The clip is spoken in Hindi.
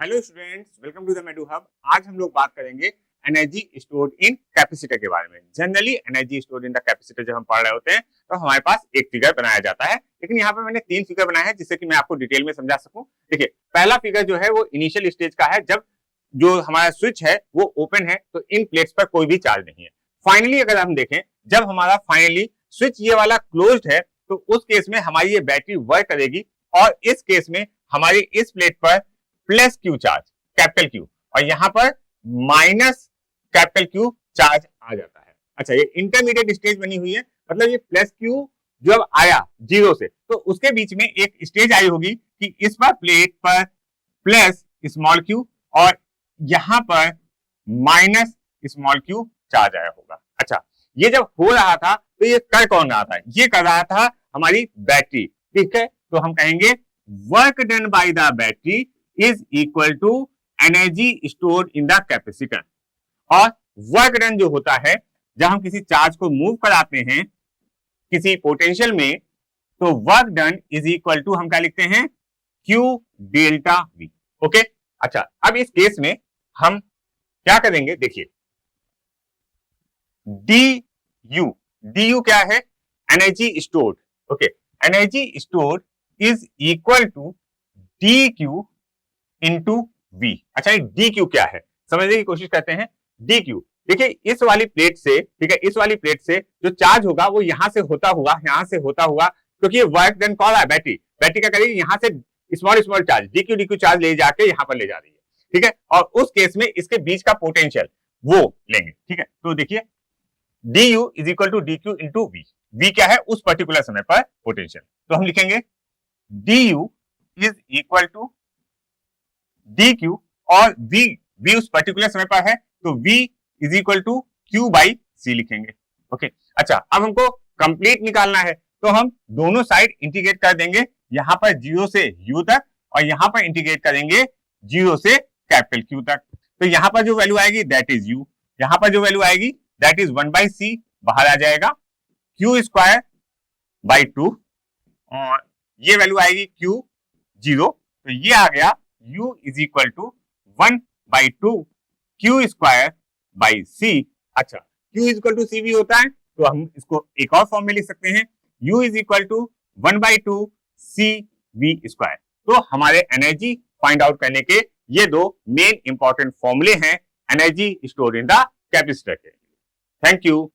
Hello students, welcome to the मेडू हब। आज हम लोग बात करेंगे एनर्जी स्टोर्ड इन कैपेसिटर के बारे में। Generally energy stored in the capacitor जब हम पढ़ रहे होते हैं तो हमारे पास एक फिगर बनाया जाता है, लेकिन यहाँ पे मैंने 3 फिगर बनाए हैं जिससे कि मैं आपको डिटेल में समझा सकूं। देखिए, पहला फिगर जो है वो इनिशियल स्टेज का है, जब जो हमारा स्विच है वो ओपन है तो इन प्लेट्स पर कोई भी चार्ज नहीं है। फाइनली अगर हम देखें, जब हमारा फाइनली स्विच ये वाला क्लोज्ड है तो उस केस में हमारी ये बैटरी वर्क करेगी और इस केस में हमारी इस प्लेट पर plus Q charge, capital Q, और यहां पर माइनस कैपिटल क्यू चार्ज आ जाता है। अच्छा, ये इंटरमीडिएट स्टेज बनी हुई है, मतलब ये प्लस क्यू जब आया जीरो से तो उसके बीच में एक स्टेज आई होगी कि इस पर प्लेट पर प्लस स्मॉल क्यू और यहां पर माइनस स्मॉल क्यू चार्ज आया होगा। अच्छा, ये जब हो रहा था तो ये कर कौन रहा था? ये कर रहा था हमारी बैटरी। ठीक है, तो हम कहेंगे work done by the battery is equal to energy stored in the capacitor. और वर्क डन जो होता है, जब हम किसी चार्ज को मूव कराते हैं किसी पोटेंशियल में, तो work done is equal to हम क्या लिखते हैं? Q delta we. ओके, अच्छा, अब इस केस में हम क्या करेंगे? देखिए, डी यू क्या है? Energy stored. Okay, energy stored is equal to D q into v. अच्छा, डी क्यू क्या है समझने की कोशिश करते हैं। डी क्यू, देखिए इस वाली प्लेट से, ठीक है, इस वाली प्लेट से जो चार्ज होगा वो यहां से होता हुआ, क्योंकि ये वर्क डन कौन रहा है? बैटरी क्या करेगी? यहां से small charge D Q charge ले जाके यहां पर ले जा रही है। ठीक है, और उस केस में इसके बीच का पोटेंशियल वो लेंगे। ठीक है, तो देखिए d you is equal to D q into v. V क्या है? उस पर्टिकुलर समय पर पोटेंशियल। तो हम लिखेंगे D you is equal to D Q और वी उस पर्टिकुलर समय पर है तो v is equal to Q by C लिखेंगे। ओके, अच्छा, अब हमको कंप्लीट निकालना है तो हम दोनों साइड इंटीग्रेट कर देंगे, यहां पर 0 से u तक और यहां पर इंटीग्रेट करेंगे 0 से कैपिटल Q तक। तो यहां पर जो वैल्यू आएगी दैट इज u, यहां पर जो वैल्यू आएगी दैट इज 1 बाई सी, बाहर आ जाएगा क्यू स्क्वायर बाई 2 और ये वैल्यू आएगी Q 0, तो ये आ गया u is equal to 1 by 2 Q square by C. अच्छा, q is equal to C भी होता है तो हम इसको एक और फॉर्म में लिख सकते हैं, u is equal to 1 by 2 c v square. तो हमारे एनर्जी फाइंड आउट करने के ये दो मेन इंपॉर्टेंट फॉर्मूले हैं energy stored in the capacitor के। Thank you.